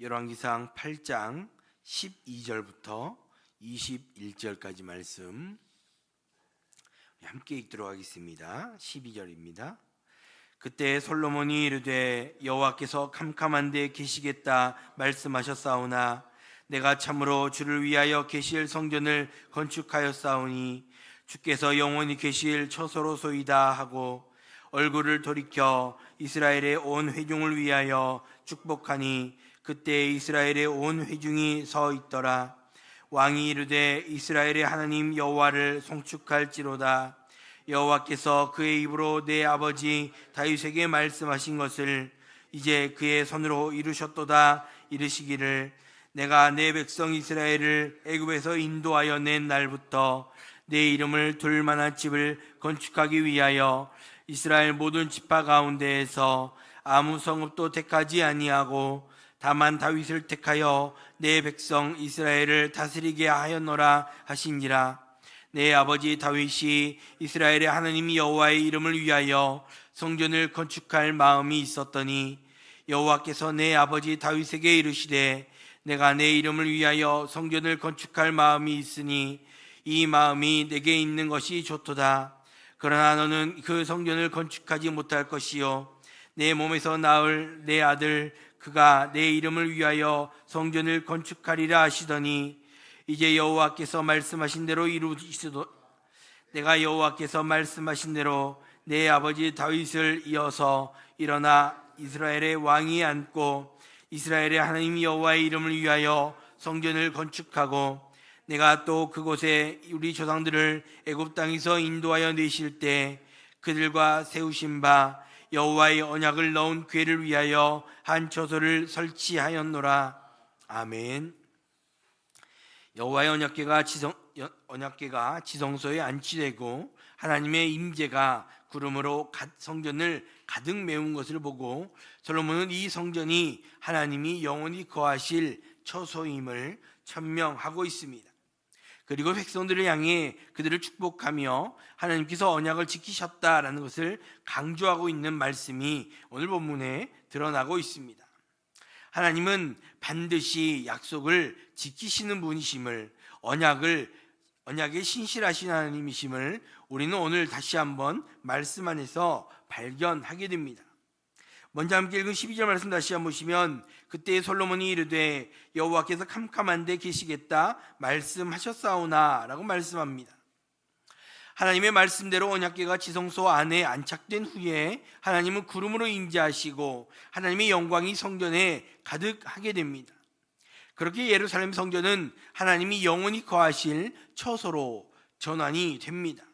열왕기상 8장 12절부터 21절까지 말씀 함께 읽도록 하겠습니다. 12절입니다. 그때 솔로몬이 이르되 여호와께서 캄캄한 데 계시겠다 말씀하셨사오나 내가 참으로 주를 위하여 계실 성전을 건축하였사오니 주께서 영원히 계실 처소로소이다 하고 얼굴을 돌이켜 이스라엘의 온 회중을 위하여 축복하니 그때 이스라엘의 온 회중이 서 있더라. 왕이 이르되 이스라엘의 하나님 여호와를 송축할지로다. 여호와께서 그의 입으로 내 아버지 다윗에게 말씀하신 것을 이제 그의 손으로 이루셨도다. 이르시기를 내가 내 백성 이스라엘을 애굽에서 인도하여 낸 날부터 내 이름을 둘 만한 집을 건축하기 위하여 이스라엘 모든 지파 가운데에서 아무 성읍도 택하지 아니하고 다만 다윗을 택하여 내 백성 이스라엘을 다스리게 하였노라 하시니라. 내 아버지 다윗이 이스라엘의 하나님 여호와의 이름을 위하여 성전을 건축할 마음이 있었더니 여호와께서 내 아버지 다윗에게 이르시되 내가 내 이름을 위하여 성전을 건축할 마음이 있으니 이 마음이 내게 있는 것이 좋도다. 그러나 너는 그 성전을 건축하지 못할 것이요 내 몸에서 나을 내 아들 그가 내 이름을 위하여 성전을 건축하리라 하시더니 이제 여호와께서 말씀하신 대로 이루시도 내가 여호와께서 말씀하신 대로 내 아버지 다윗을 이어서 일어나 이스라엘의 왕이 앉고 이스라엘의 하나님 여호와의 이름을 위하여 성전을 건축하고 내가 또 그곳에 우리 조상들을 애굽 땅에서 인도하여 내실 때 그들과 세우신 바 여호와의 언약을 넣은 궤를 위하여 한 처소를 설치하였노라. 아멘. 여호와의 언약궤가 지성소에 안치되고 하나님의 임재가 구름으로 성전을 가득 메운 것을 보고 솔로몬은 이 성전이 하나님이 영원히 거하실 처소임을 천명하고 있습니다. 그리고 백성들을 향해 그들을 축복하며 하나님께서 언약을 지키셨다라는 것을 강조하고 있는 말씀이 오늘 본문에 드러나고 있습니다. 하나님은 반드시 약속을 지키시는 분이심을, 언약에 신실하신 하나님이심을 우리는 오늘 다시 한번 말씀 안에서 발견하게 됩니다. 먼저 함께 읽은 12절 말씀 다시 한번 보시면 그때 솔로몬이 이르되 여호와께서 캄캄한 데 계시겠다 말씀하셨사오나 라고 말씀합니다. 하나님의 말씀대로 언약궤가 지성소 안에 안착된 후에 하나님은 구름으로 임재하시고 하나님의 영광이 성전에 가득하게 됩니다. 그렇게 예루살렘 성전은 하나님이 영원히 거하실 처소로 전환이 됩니다.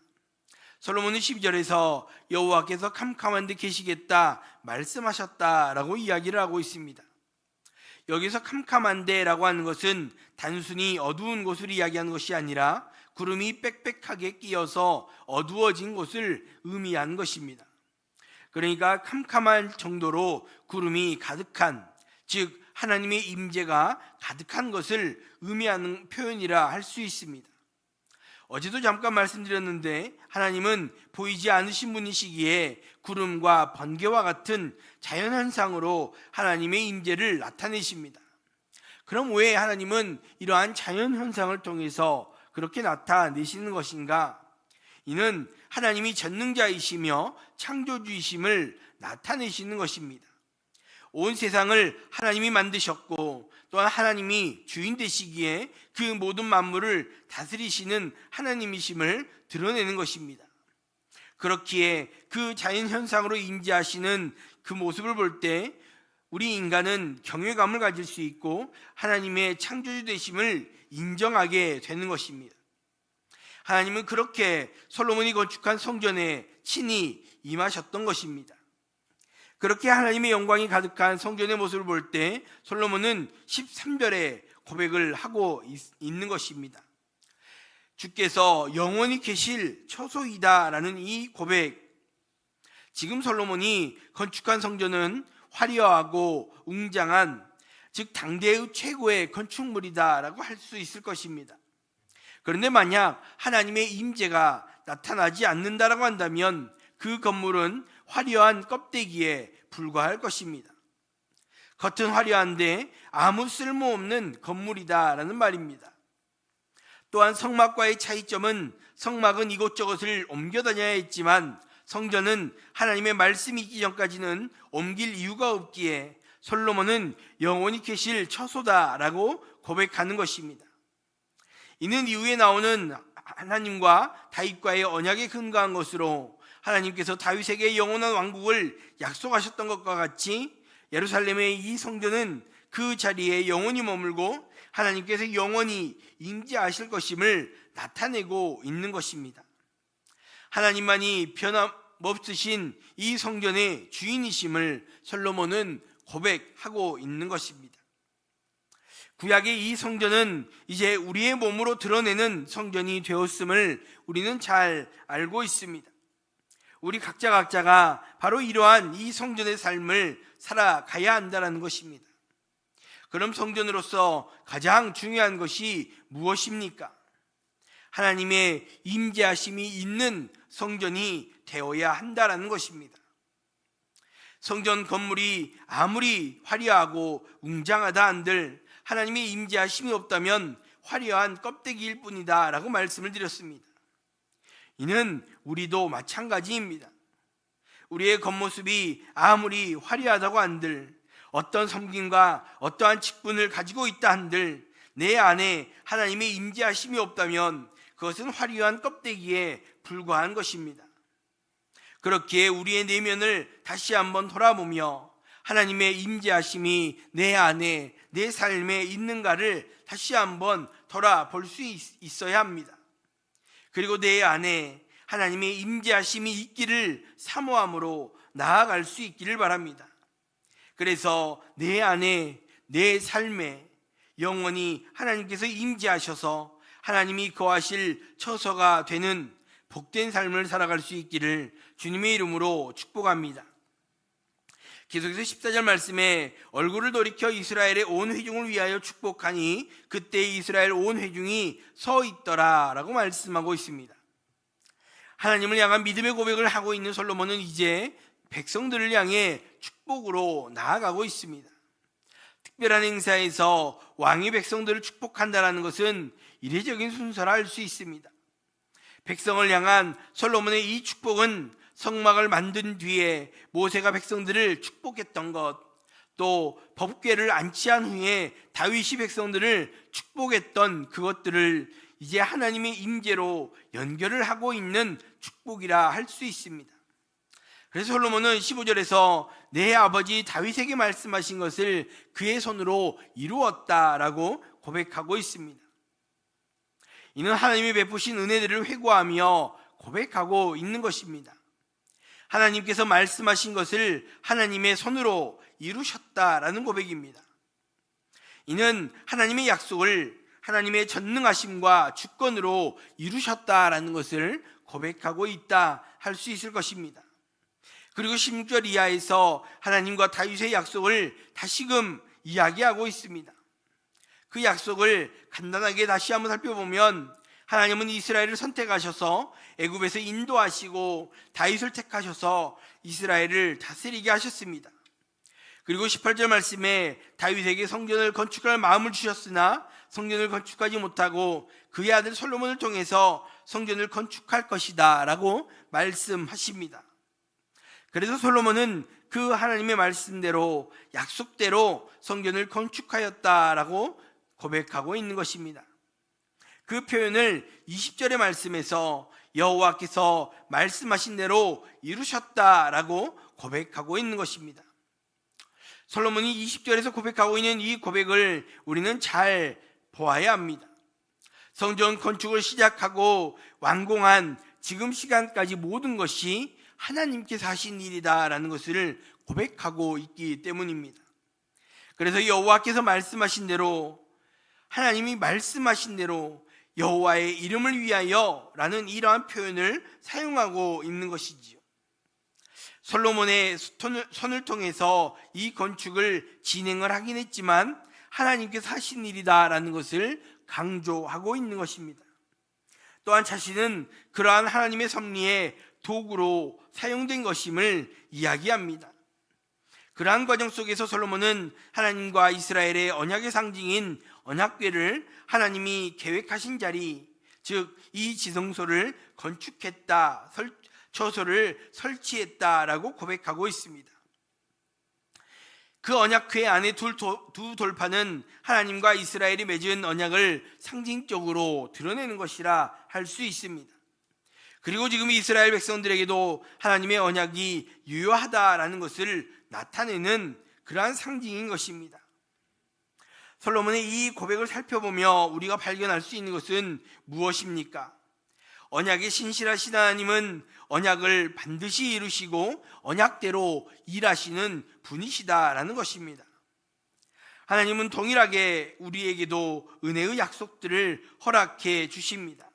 솔로몬은 12절에서 여호와께서 캄캄한 데 계시겠다 말씀하셨다라고 이야기를 하고 있습니다. 여기서 캄캄한 데라고 하는 것은 단순히 어두운 곳을 이야기하는 것이 아니라 구름이 빽빽하게 끼어서 어두워진 곳을 의미하는 것입니다. 그러니까 캄캄할 정도로 구름이 가득한, 즉 하나님의 임재가 가득한 것을 의미하는 표현이라 할 수 있습니다. 어제도 잠깐 말씀드렸는데 하나님은 보이지 않으신 분이시기에 구름과 번개와 같은 자연현상으로 하나님의 임재를 나타내십니다. 그럼 왜 하나님은 이러한 자연현상을 통해서 그렇게 나타내시는 것인가? 이는 하나님이 전능자이시며 창조주이심을 나타내시는 것입니다. 온 세상을 하나님이 만드셨고 또한 하나님이 주인 되시기에 그 모든 만물을 다스리시는 하나님이심을 드러내는 것입니다. 그렇기에 그 자연현상으로 임재하시는 그 모습을 볼 때 우리 인간은 경외감을 가질 수 있고 하나님의 창조주 되심을 인정하게 되는 것입니다. 하나님은 그렇게 솔로몬이 건축한 성전에 친히 임하셨던 것입니다. 그렇게 하나님의 영광이 가득한 성전의 모습을 볼 때 솔로몬은 13절에 고백을 하고 있는 것입니다. 주께서 영원히 계실 처소이다 라는 이 고백, 지금 솔로몬이 건축한 성전은 화려하고 웅장한, 즉 당대의 최고의 건축물이다 라고 할 수 있을 것입니다. 그런데 만약 하나님의 임재가 나타나지 않는다라고 한다면 그 건물은 화려한 껍데기에 불과할 것입니다. 겉은 화려한데 아무 쓸모없는 건물이다라는 말입니다. 또한 성막과의 차이점은 성막은 이곳저곳을 옮겨 다녀야 했지만 성전은 하나님의 말씀이 있기 전까지는 옮길 이유가 없기에 솔로몬은 영원히 계실 처소다라고 고백하는 것입니다. 이는 이후에 나오는 하나님과 다윗과의 언약에 근거한 것으로 하나님께서 다윗에게 영원한 왕국을 약속하셨던 것과 같이 예루살렘의 이 성전은 그 자리에 영원히 머물고 하나님께서 영원히 임재하실 것임을 나타내고 있는 것입니다. 하나님만이 변함없으신 이 성전의 주인이심을 솔로몬은 고백하고 있는 것입니다. 구약의 이 성전은 이제 우리의 몸으로 드러내는 성전이 되었음을 우리는 잘 알고 있습니다. 우리 각자가 바로 이러한 이 성전의 삶을 살아가야 한다는 것입니다. 그럼 성전으로서 가장 중요한 것이 무엇입니까? 하나님의 임재하심이 있는 성전이 되어야 한다는 것입니다. 성전 건물이 아무리 화려하고 웅장하다 한들 하나님의 임재하심이 없다면 화려한 껍데기일 뿐이다 라고 말씀을 드렸습니다. 이는 우리도 마찬가지입니다. 우리의 겉모습이 아무리 화려하다고 한들, 어떤 섬김과 어떠한 직분을 가지고 있다 한들 내 안에 하나님의 임재하심이 없다면 그것은 화려한 껍데기에 불과한 것입니다. 그렇기에 우리의 내면을 다시 한번 돌아보며 하나님의 임재하심이 내 안에 내 삶에 있는가를 다시 한번 돌아볼 수 있어야 합니다. 그리고 내 안에 하나님의 임재하심이 있기를 사모함으로 나아갈 수 있기를 바랍니다. 그래서 내 안에 내 삶에 영원히 하나님께서 임재하셔서 하나님이 거하실 처소가 되는 복된 삶을 살아갈 수 있기를 주님의 이름으로 축복합니다. 계속해서 14절 말씀에 얼굴을 돌이켜 이스라엘의 온 회중을 위하여 축복하니 그때 이스라엘 온 회중이 서 있더라 라고 말씀하고 있습니다. 하나님을 향한 믿음의 고백을 하고 있는 솔로몬은 이제 백성들을 향해 축복으로 나아가고 있습니다. 특별한 행사에서 왕이 백성들을 축복한다는 것은 이례적인 순서라 할 수 있습니다. 백성을 향한 솔로몬의 이 축복은 성막을 만든 뒤에 모세가 백성들을 축복했던 것, 또 법궤를 안치한 후에 다윗이 백성들을 축복했던 그것들을 이제 하나님의 임재로 연결을 하고 있는 축복이라 할 수 있습니다. 그래서 솔로몬은 15절에서 내 아버지 다윗에게 말씀하신 것을 그의 손으로 이루었다라고 고백하고 있습니다. 이는 하나님이 베푸신 은혜들을 회고하며 고백하고 있는 것입니다. 하나님께서 말씀하신 것을 하나님의 손으로 이루셨다라는 고백입니다. 이는 하나님의 약속을 하나님의 전능하심과 주권으로 이루셨다라는 것을 고백하고 있다 할 수 있을 것입니다. 그리고 16절 이하에서 하나님과 다윗의 약속을 다시금 이야기하고 있습니다. 그 약속을 간단하게 다시 한번 살펴보면 하나님은 이스라엘을 선택하셔서 애굽에서 인도하시고 다윗을 택하셔서 이스라엘을 다스리게 하셨습니다. 그리고 18절 말씀에 다윗에게 성전을 건축할 마음을 주셨으나 성전을 건축하지 못하고 그의 아들 솔로몬을 통해서 성전을 건축할 것이다 라고 말씀하십니다. 그래서 솔로몬은 그 하나님의 말씀대로 약속대로 성전을 건축하였다라고 고백하고 있는 것입니다. 그 표현을 20절의 말씀에서 여호와께서 말씀하신 대로 이루셨다라고 고백하고 있는 것입니다. 솔로몬이 20절에서 고백하고 있는 이 고백을 우리는 잘 보아야 합니다. 성전 건축을 시작하고 완공한 지금 시간까지 모든 것이 하나님께서 하신 일이다라는 것을 고백하고 있기 때문입니다. 그래서 여호와께서 말씀하신 대로, 하나님이 말씀하신 대로 여호와의 이름을 위하여 라는 이러한 표현을 사용하고 있는 것이지요. 솔로몬의 손을 통해서 이 건축을 진행을 하긴 했지만 하나님께서 하신 일이다라는 것을 강조하고 있는 것입니다. 또한 자신은 그러한 하나님의 섭리의 도구로 사용된 것임을 이야기합니다. 그러한 과정 속에서 솔로몬은 하나님과 이스라엘의 언약의 상징인 언약궤를 하나님이 계획하신 자리, 즉 이 지성소를 건축했다, 처소를 설치했다라고 고백하고 있습니다. 그 언약궤 안에 두 돌판은 하나님과 이스라엘이 맺은 언약을 상징적으로 드러내는 것이라 할 수 있습니다. 그리고 지금 이스라엘 백성들에게도 하나님의 언약이 유효하다라는 것을 나타내는 그러한 상징인 것입니다. 솔로몬의 이 고백을 살펴보며 우리가 발견할 수 있는 것은 무엇입니까? 언약의 신실하신 하나님은 언약을 반드시 이루시고 언약대로 일하시는 분이시다라는 것입니다. 하나님은 동일하게 우리에게도 은혜의 약속들을 허락해 주십니다.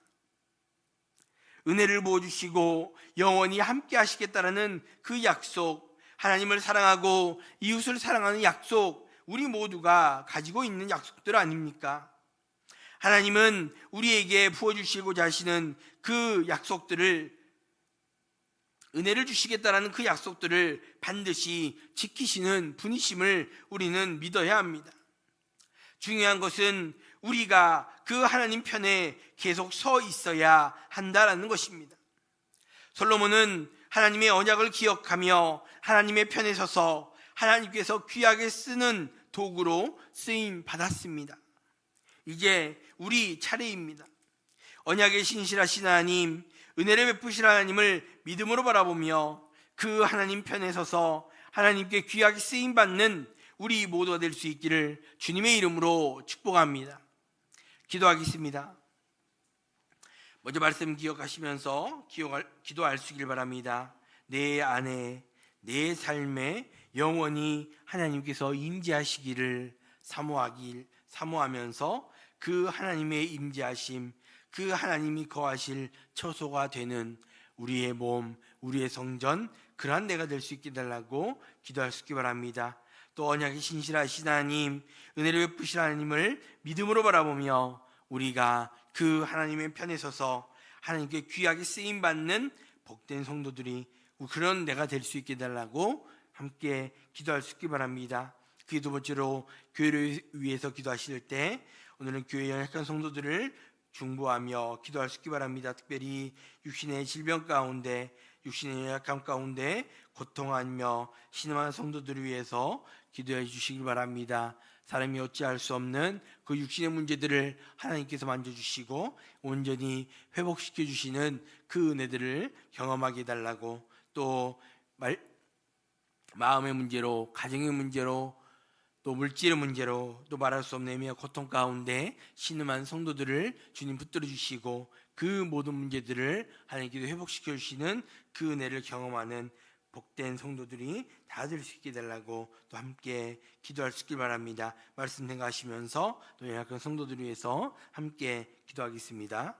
은혜를 부어주시고 영원히 함께 하시겠다라는 그 약속, 하나님을 사랑하고 이웃을 사랑하는 약속, 우리 모두가 가지고 있는 약속들 아닙니까? 하나님은 우리에게 부어주시고자 하시는 그 약속들을, 은혜를 주시겠다라는 그 약속들을 반드시 지키시는 분이심을 우리는 믿어야 합니다. 중요한 것은 우리가 그 하나님 편에 계속 서 있어야 한다라는 것입니다. 솔로몬은 하나님의 언약을 기억하며 하나님의 편에 서서 하나님께서 귀하게 쓰는 도구로 쓰임 받았습니다. 이제 우리 차례입니다. 언약의 신실하신 하나님, 은혜를 베푸실 하나님을 믿음으로 바라보며 그 하나님 편에 서서 하나님께 귀하게 쓰임 받는 우리 모두가 될 수 있기를 주님의 이름으로 축복합니다. 기도하겠습니다. 먼저 말씀 기억하시면서 기도할 수 있길 바랍니다. 내 안에, 내 삶에 영원히 하나님께서 임재하시기를 사모하면서 그 하나님의 임재하심, 그 하나님이 거하실 처소가 되는 우리의 몸, 우리의 성전, 그러한 내가 될 수 있게 달라고 기도할 수 있기 바랍니다. 또 언약의 신실하신 하나님, 은혜를 베푸실 하나님을 믿음으로 바라보며 우리가 그 하나님의 편에 서서 하나님께 귀하게 쓰임받는 복된 성도들이, 그런 내가 될 수 있게 달라고 함께 기도할 수 있기 바랍니다. 그 두 번째로 교회를 위해서 기도하실 때 오늘은 교회 연약한 성도들을 중보하며 기도할 수 있기 바랍니다. 특별히 육신의 질병 가운데, 육신의 연약함 가운데 고통하며 신음하는 성도들을 위해서 기도해 주시길 바랍니다. 사람이 어찌할 수 없는 그 육신의 문제들을 하나님께서 만져주시고 온전히 회복시켜 주시는 그 은혜들을 경험하게 해달라고, 또 마음의 문제로, 가정의 문제로, 또 물질의 문제로, 또 말할 수 없는 애매한 고통 가운데 신음한 성도들을 주님 붙들어 주시고 그 모든 문제들을 하나님께서 회복시켜 주시는 그 은혜를 경험하는 복된 성도들이 다 될 수 있게 달라고 또 함께 기도할 수 있길 바랍니다. 말씀 생각하시면서 또 연약한 성도들을 위해서 함께 기도하겠습니다.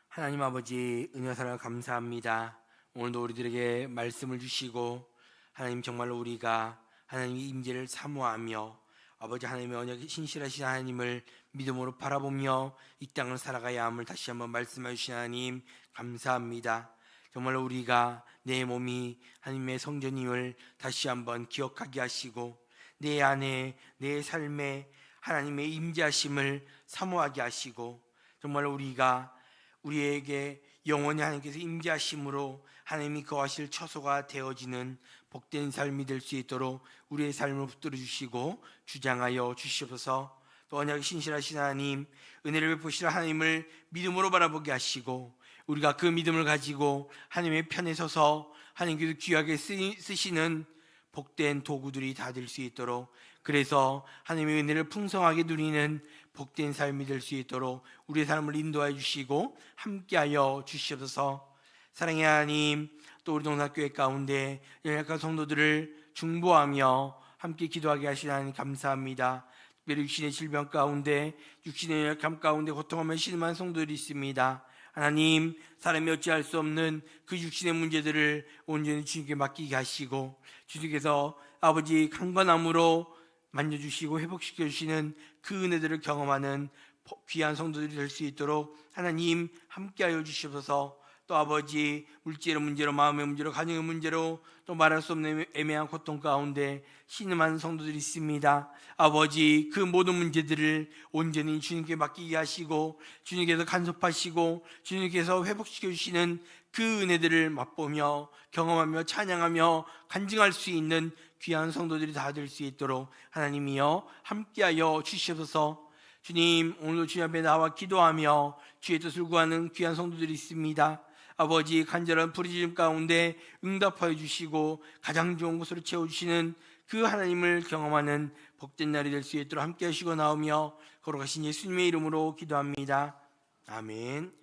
하나님 아버지, 은혜와 사랑 감사합니다. 오늘도 우리들에게 말씀을 주시고 하나님, 정말로 우리가 하나님의 임재를 사모하며 아버지 하나님의 언약이 신실하신 하나님을 믿음으로 바라보며 이 땅을 살아가야 함을 다시 한번 말씀해 주신 하나님 감사합니다. 정말로 우리가 내 몸이 하나님의 성전임을 다시 한번 기억하게 하시고 내 안에, 내 삶에 하나님의 임재하심을 사모하게 하시고, 정말로 우리가 우리에게 영원히 하나님께서 임재하심으로 하나님이 거하실 처소가 되어지는 복된 삶이 될 수 있도록 우리의 삶을 붙들어 주시고 주장하여 주시옵소서. 또 언약의 신실하신 하나님, 은혜를 베푸실 하나님을 믿음으로 바라보게 하시고 우리가 그 믿음을 가지고 하나님의 편에 서서 하나님께서 귀하게 쓰시는 복된 도구들이 다 될 수 있도록, 그래서 하나님의 은혜를 풍성하게 누리는 복된 삶이 될 수 있도록 우리의 삶을 인도하여 주시고 함께하여 주시옵소서. 사랑의 하나님, 또 우리 동락교회 가운데 연약한 성도들을 중보하며 함께 기도하게 하시는 하나님 감사합니다. 특별히 육신의 질병 가운데, 육신의 연약함 가운데 고통하며 신음한 성도들이 있습니다. 하나님, 사람이 어찌할 수 없는 그 육신의 문제들을 온전히 주님께 맡기게 하시고 주님께서 아버지 강건함으로 만져주시고 회복시켜 주시는 그 은혜들을 경험하는 귀한 성도들이 될 수 있도록 하나님 함께하여 주시옵소서. 또 아버지 물질의 문제로, 마음의 문제로, 가정의 문제로, 또 말할 수 없는 애매한 고통 가운데 신음하는 성도들이 있습니다. 아버지, 그 모든 문제들을 온전히 주님께 맡기게 하시고 주님께서 간섭하시고 주님께서 회복시켜 주시는 그 은혜들을 맛보며 경험하며 찬양하며 간증할 수 있는 귀한 성도들이 다 될 수 있도록 하나님이여 함께하여 주시옵소서. 주님, 오늘도 주님 앞에 나와 기도하며 주의 뜻을 구하는 귀한 성도들이 있습니다. 아버지, 간절한 부르짖음 가운데 응답하여 주시고 가장 좋은 곳으로 채워주시는 그 하나님을 경험하는 복된 날이 될 수 있도록 함께 하시고 나오며 걸어가신 예수님의 이름으로 기도합니다. 아멘.